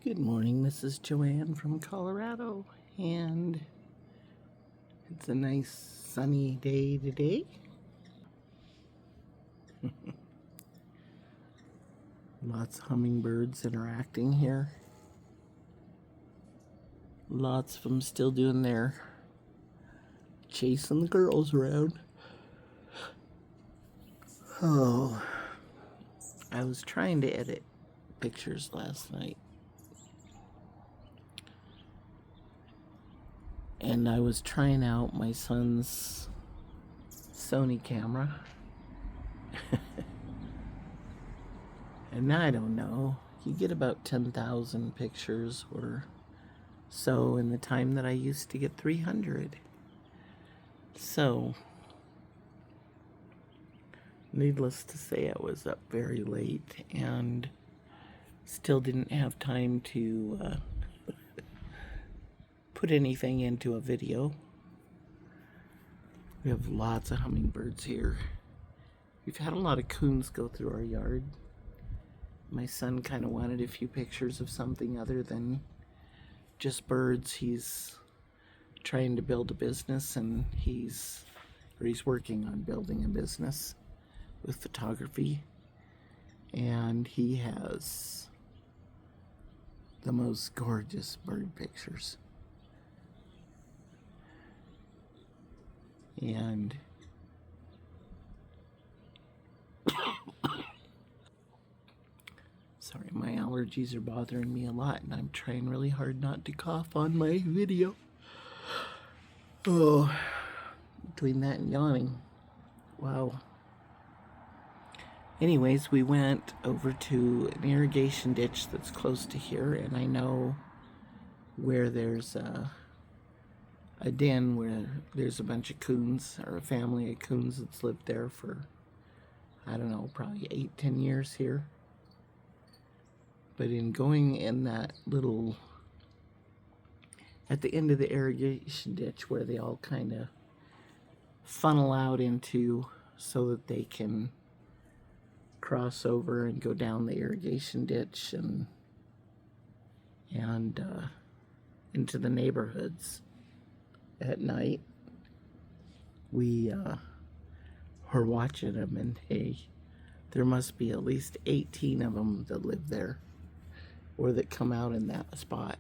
Good morning, this is Joanne from Colorado, and it's a nice sunny day today. Lots of hummingbirds interacting here. Lots of them still doing their chasing the girls around. Oh, I was trying to edit pictures last night. And I was trying out my son's Sony camera. And I don't know, you get about 10,000 pictures or so in the time that I used to get 300. So, needless to say, I was up very late and still didn't have time to put anything into a video. We have lots of hummingbirds here. We've had a lot of coons go through our yard. My son kind of wanted a few pictures of something other than just birds. He's trying to build a business, and he's working on building a business with photography, and he has the most gorgeous bird pictures. And sorry, my allergies are bothering me a lot, and I'm trying really hard not to cough on my video. Oh, between that and yawning. Wow. Anyways, we went over to an irrigation ditch that's close to here, and I know where there's a den where there's a bunch of coons, or a family of coons that's lived there for, I don't know, probably 8-10 years here. But in going in that little, at the end of the irrigation ditch where they all kind of funnel out into so that they can cross over and go down the irrigation ditch and into the neighborhoods at night, we were watching them, and there must be at least 18 of them that live there or that come out in that spot.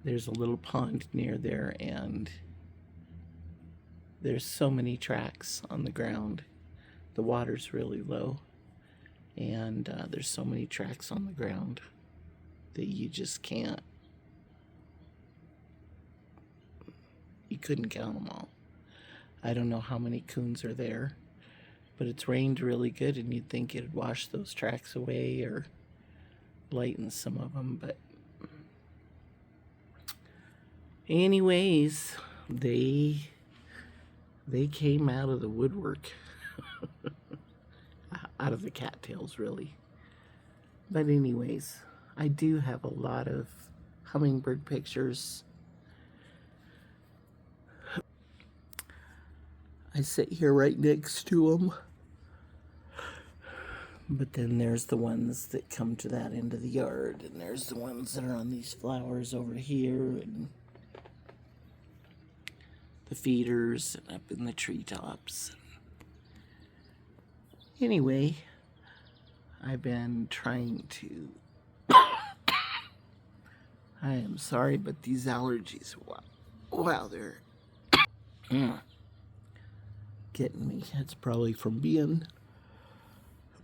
There's a little pond near there, and there's so many tracks on the ground. The water's really low, and there's so many tracks on the ground that you just can't, you couldn't count them all. I don't know how many coons are there, but it's rained really good, and you'd think it'd wash those tracks away or lighten some of them, but anyways, they came out of the woodwork. Out of the cattails, really. But anyways, I do have a lot of hummingbird pictures. I sit here right next to them. But then there's the ones that come to that end of the yard, and there's the ones that are on these flowers over here, and the feeders, and up in the treetops. Anyway, I've been trying to, I am sorry, but these allergies, wow, they're getting me. It's probably from being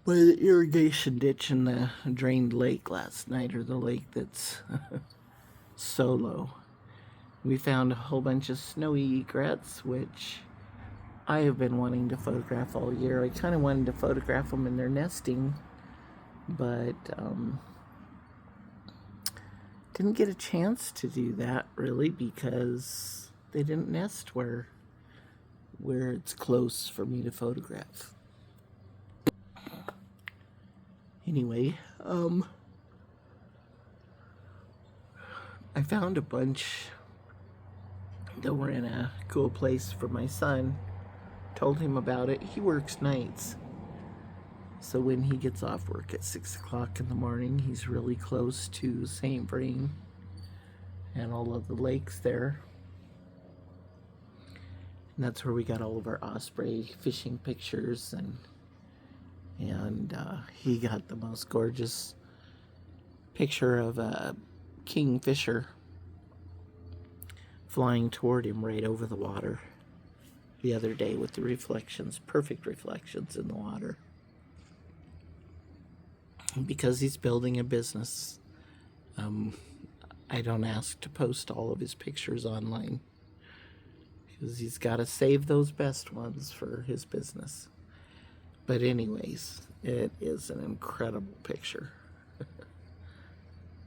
by the irrigation ditch in the drained lake last night, or the lake that's so low. We found a whole bunch of snowy egrets, which I have been wanting to photograph all year. I kind of wanted to photograph them in their nesting, but didn't get a chance to do that really, because they didn't nest where it's close for me to photograph. Anyway, I found a bunch that were in a cool place for my son. Told him about it. He works nights, So when he gets off work at 6 o'clock in the morning, he's really close to St. Vrain and all of the lakes there. And that's where we got all of our osprey fishing pictures, and he got the most gorgeous picture of a kingfisher flying toward him right over the water the other day with the reflections, perfect reflections in the water. Because he's building a business, I don't ask to post all of his pictures online, because he's got to save those best ones for his business. But anyways, it is an incredible picture.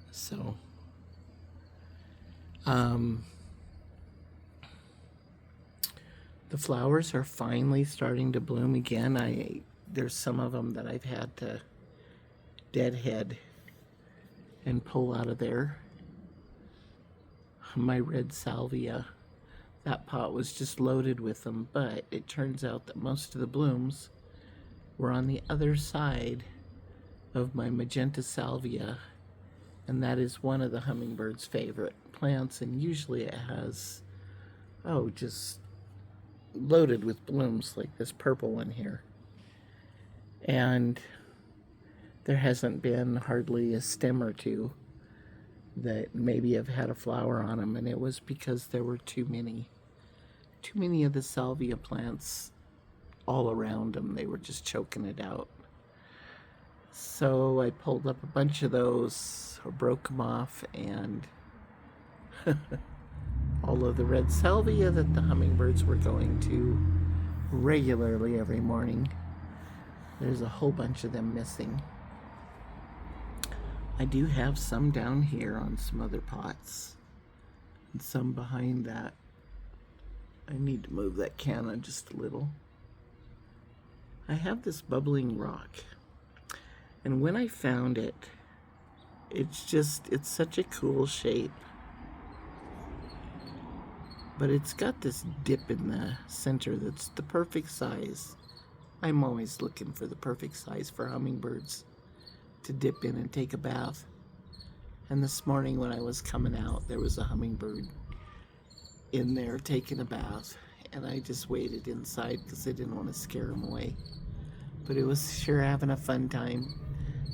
So, the flowers are finally starting to bloom again. There's some of them that I've had to deadhead and pull out of there. My red salvia, that pot was just loaded with them, but it turns out that most of the blooms were on the other side of my magenta salvia, and that is one of the hummingbird's favorite plants, and usually it has, just loaded with blooms like this purple one here. And there hasn't been hardly a stem or two that maybe have had a flower on them, and it was because there were too many of the salvia plants all around them. They were just choking it out. So I pulled up a bunch of those, or broke them off, and all of the red salvia that the hummingbirds were going to regularly every morning, there's a whole bunch of them missing. I do have some down here on some other pots, and some behind that. I need to move that canna just a little. I have this bubbling rock, and when I found it, it's such a cool shape. But it's got this dip in the center that's the perfect size. I'm always looking for the perfect size for hummingbirds to dip in and take a bath. And this morning when I was coming out, there was a hummingbird in there taking a bath, and I just waited inside because I didn't want to scare him away. But it was sure having a fun time,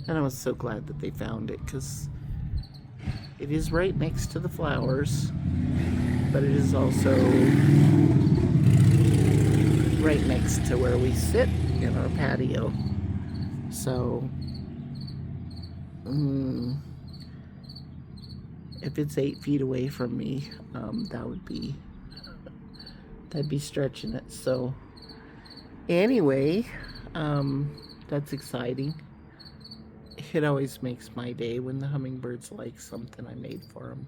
and I was so glad that they found it, because it is right next to the flowers, but it is also right next to where we sit in our patio. So if it's 8 feet away from me, that'd be stretching it. So anyway, that's exciting. It always makes my day when the hummingbirds like something I made for them.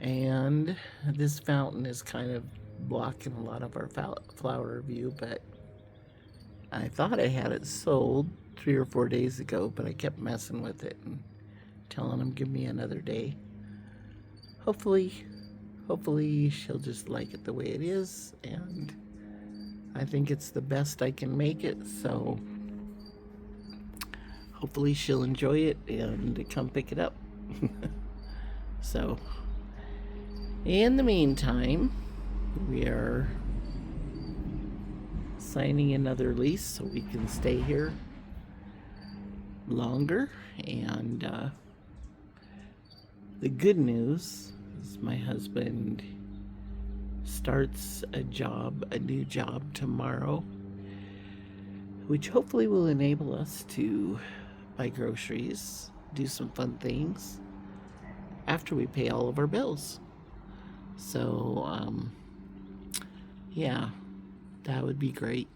And this fountain is kind of blocking a lot of our flower view, but I thought I had it sold 3 or 4 days ago, but I kept messing with it and telling them give me another day. Hopefully she'll just like it the way it is, and I think it's the best I can make it, so hopefully she'll enjoy it and come pick it up. So in the meantime, we are signing another lease so we can stay here longer. And the good news is my husband starts a new job tomorrow, which hopefully will enable us to buy groceries, do some fun things after we pay all of our bills. So, yeah, that would be great.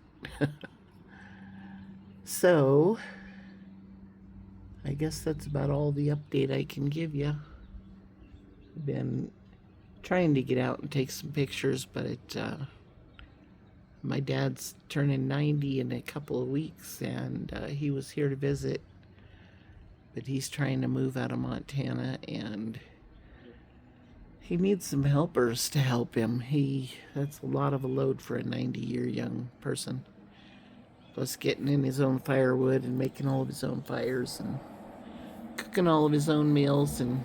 So, I guess that's about all the update I can give you. I've been trying to get out and take some pictures, but my dad's turning 90 in a couple of weeks, and he was here to visit, but he's trying to move out of Montana, and he needs some helpers to help him. That's a lot of a load for a 90-year young person. Plus getting in his own firewood and making all of his own fires and cooking all of his own meals. And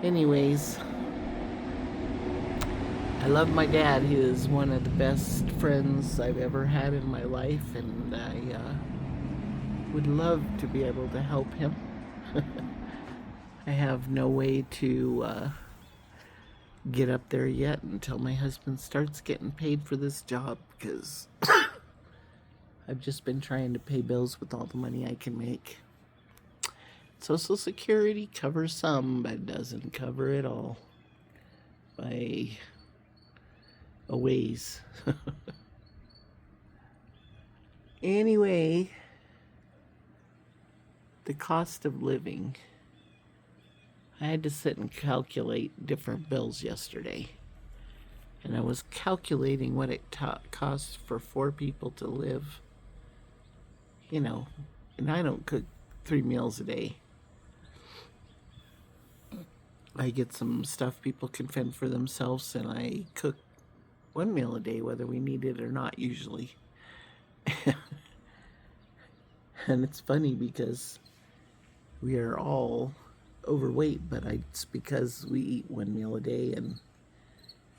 anyways, I love my dad. He is one of the best friends I've ever had in my life, and I would love to be able to help him. I have no way to get up there yet until my husband starts getting paid for this job, because I've just been trying to pay bills with all the money I can make. Social Security covers some, but doesn't cover it all by a ways. Anyway, the cost of living. I had to sit and calculate different bills yesterday. And I was calculating what it costs for 4 people to live. You know, and I don't cook 3 meals a day. I get some stuff people can fend for themselves, and I cook 1 meal a day, whether we need it or not, usually. And it's funny because we are all overweight, but it's because we eat 1 meal a day,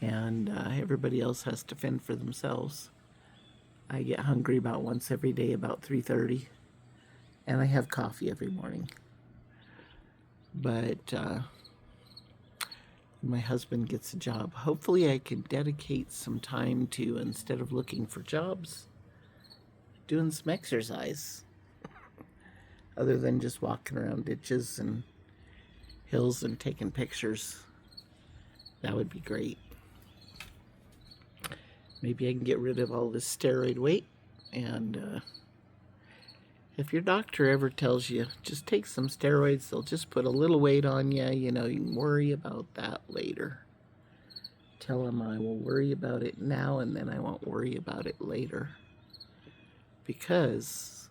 and everybody else has to fend for themselves. I get hungry about once every day, about 3:30, and I have coffee every morning. But my husband gets a job. Hopefully I can dedicate some time to, instead of looking for jobs, doing some exercise. Other than just walking around ditches and hills and taking pictures. That would be great. Maybe I can get rid of all this steroid weight. And if your doctor ever tells you, just take some steroids, they'll just put a little weight on you, you know, you can worry about that later. Tell him I will worry about it now, and then I won't worry about it later. Because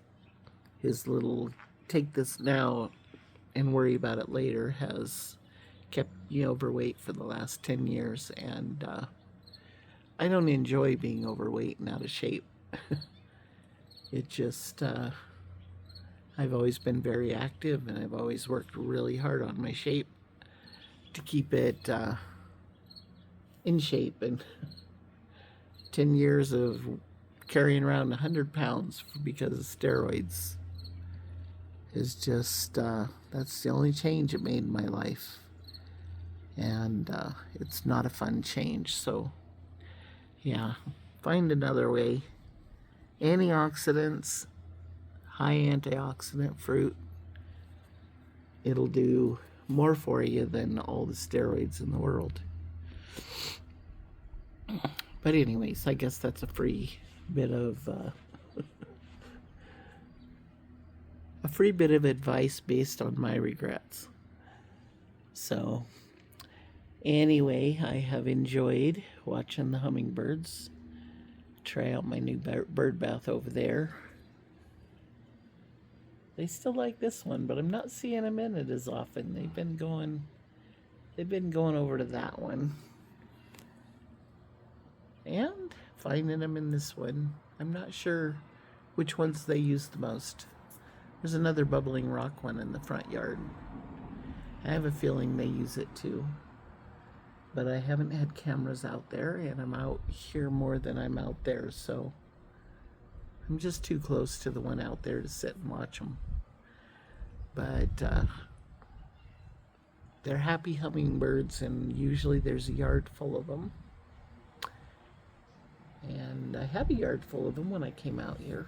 his little take this now and worry about it later has kept me overweight for the last 10 years, and I don't enjoy being overweight and out of shape. It just, I've always been very active, and I've always worked really hard on my shape to keep it in shape, and 10 years of carrying around 100 pounds because of steroids is just, that's the only change it made in my life. And it's not a fun change. So, yeah, find another way. Antioxidants, high antioxidant fruit, it'll do more for you than all the steroids in the world. But anyways, I guess that's a free bit of a free bit of advice based on my regrets. So anyway, I have enjoyed watching the hummingbirds. Try out my new bird bath over there. They still like this one, but I'm not seeing them in it as often. They've been going over to that one. And finding them in this one. I'm not sure which ones they use the most. There's another bubbling rock one in the front yard. I have a feeling they use it too. But I haven't had cameras out there, and I'm out here more than I'm out there, so I'm just too close to the one out there to sit and watch them. But they're happy hummingbirds, and usually there's a yard full of them. And I have a yard full of them when I came out here.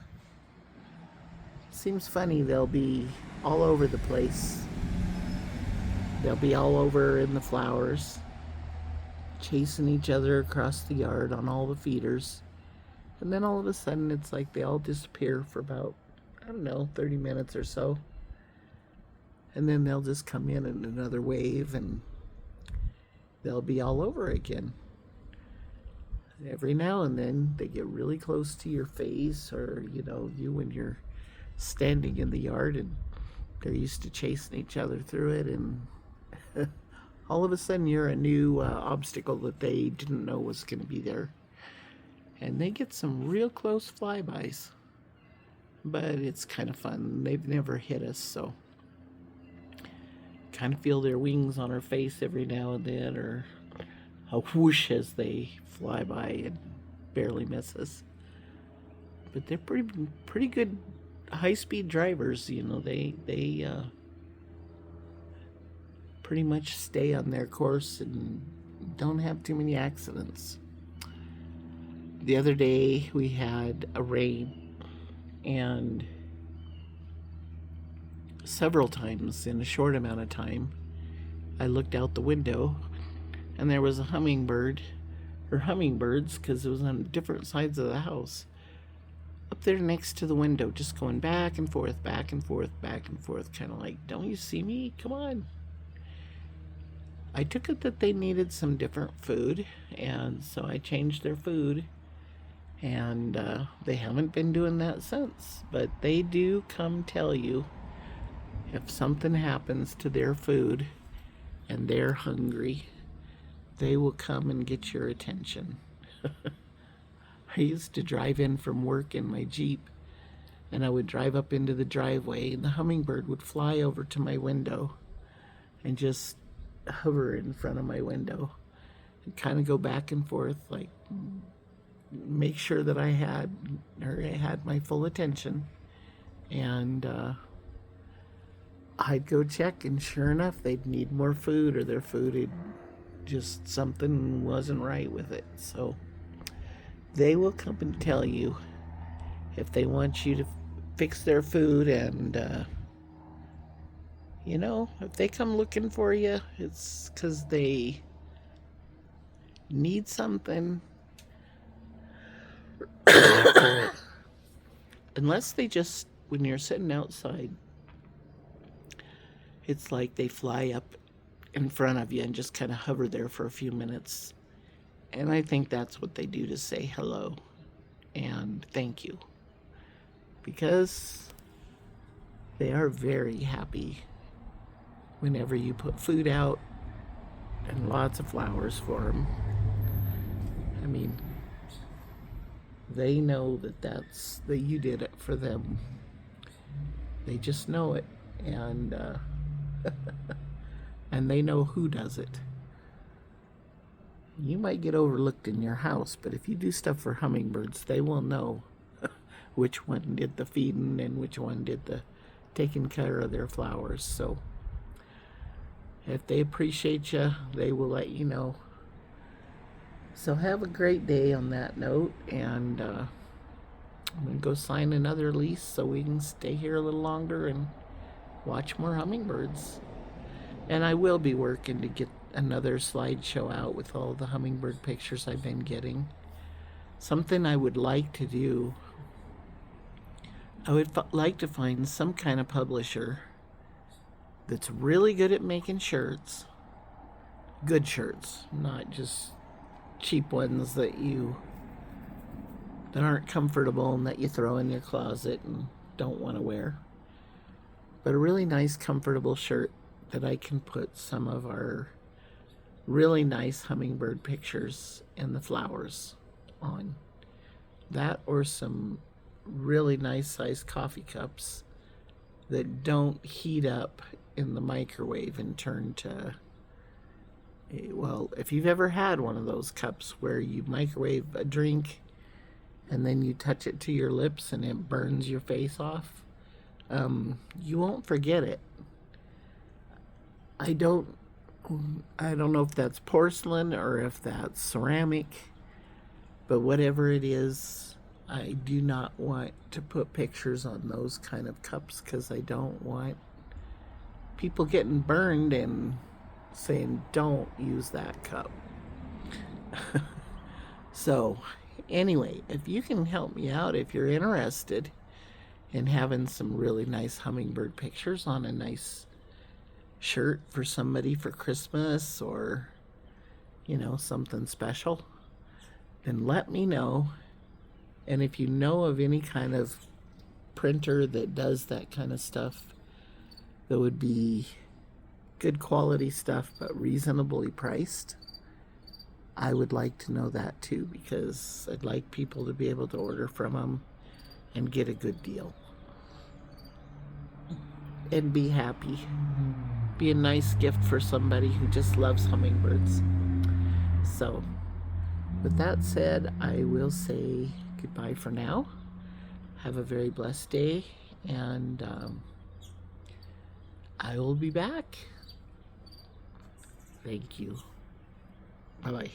Seems funny, they'll be all over the place. They'll be all over in the flowers, chasing each other across the yard on all the feeders. And then all of a sudden it's like they all disappear for about, I don't know, 30 minutes or so. And then they'll just come in another wave, and they'll be all over again. Every now and then they get really close to your face, or, you know, you when you're standing in the yard, and they're used to chasing each other through it, and all of a sudden you're a new obstacle that they didn't know was going to be there. And they get some real close flybys. But it's kind of fun. They've never hit us, so kind of feel their wings on our face every now and then, or a whoosh as they fly by and barely miss us. But they're pretty good high-speed drivers. You know, they pretty much stay on their course and don't have too many accidents. The other day we had a rain, and several times in a short amount of time I looked out the window and there was a hummingbird, or hummingbirds, because it was on different sides of the house, up there next to the window, just going back and forth, back and forth, back and forth, kind of like, don't you see me? Come on. I took it that they needed some different food, and so I changed their food, and they haven't been doing that since. But they do come tell you if something happens to their food and they're hungry, they will come and get your attention. I used to drive in from work in my Jeep, and I would drive up into the driveway, and the hummingbird would fly over to my window and just hover in front of my window and kind of go back and forth, like make sure that I had my full attention. And I'd go check, and sure enough, they'd need more food, or their food had just, something wasn't right with it. So they will come and tell you if they want you to fix their food. And you know, if they come looking for you, it's because they need something. Unless they just, when you're sitting outside, it's like they fly up in front of you and just kind of hover there for a few minutes. And I think that's what they do, to say hello and thank you. Because they are very happy whenever you put food out and lots of flowers for them. I mean, they know that you did it for them. They just know it. And and they know who does it. You might get overlooked in your house, but if you do stuff for hummingbirds, they will know which one did the feeding and which one did the taking care of their flowers. So if they appreciate you, they will let you know. So have a great day on that note, and I'm going to go sign another lease so we can stay here a little longer and watch more hummingbirds. And I will be working to get another slideshow out with all the hummingbird pictures I've been getting. Something I would like to do, I would like to find some kind of publisher that's really good at making shirts. Good shirts, not just cheap ones that aren't comfortable and that you throw in your closet and don't want to wear. But a really nice, comfortable shirt that I can put some of our really nice hummingbird pictures and the flowers on. That, or some really nice sized coffee cups that don't heat up in the microwave and turn to, well, if you've ever had one of those cups where you microwave a drink and then you touch it to your lips and it burns your face off, you won't forget it. I don't know if that's porcelain or if that's ceramic, but whatever it is, I do not want to put pictures on those kind of cups, because I don't want people getting burned and saying don't use that cup. So anyway, if you can help me out, if you're interested in having some really nice hummingbird pictures on a nice shirt for somebody for Christmas, or something special, then let me know. And if you know of any kind of printer that does that kind of stuff, that would be good quality stuff but reasonably priced, I would like to know that too, because I'd like people to be able to order from them and get a good deal and be happy. Be a nice gift for somebody who just loves hummingbirds. So, with that said, I will say goodbye for now. Have a very blessed day, and I will be back. Thank you. Bye bye.